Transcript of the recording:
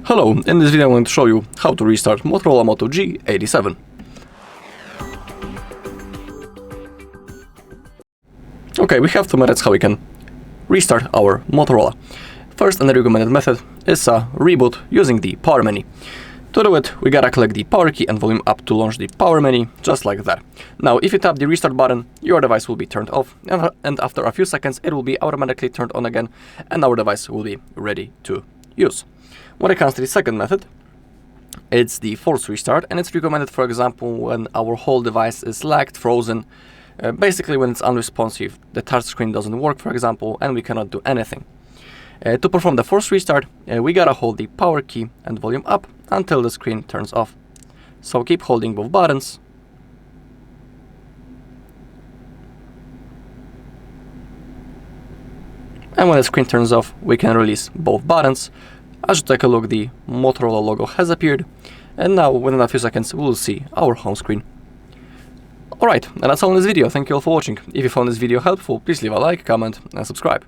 Hello, in this video I'm going to show you how to restart Motorola Moto G87. Okay, we have 2 methods how we can restart our Motorola. First and the recommended method is a reboot using the power menu. To do it, we gotta click the power key and volume up to launch the power menu, just like that. Now, if you tap the restart button, your device will be turned off, and after a few seconds it will be automatically turned on again, and our device will be ready to use. When it comes to the second method, it's the forced restart, and it's recommended, for example, when our whole device is lagged, frozen, basically when it's unresponsive, the touch screen doesn't work, for example, and we cannot do anything. To perform the forced restart, we gotta hold the power key and volume up until the screen turns off. So keep holding both buttons. And when the screen turns off, we can release both buttons. As you take a look, the Motorola logo has appeared, and now within a few seconds we will see our home screen. Alright, and that's all in this video. Thank you all for watching. If you found this video helpful, please leave a like, comment and subscribe.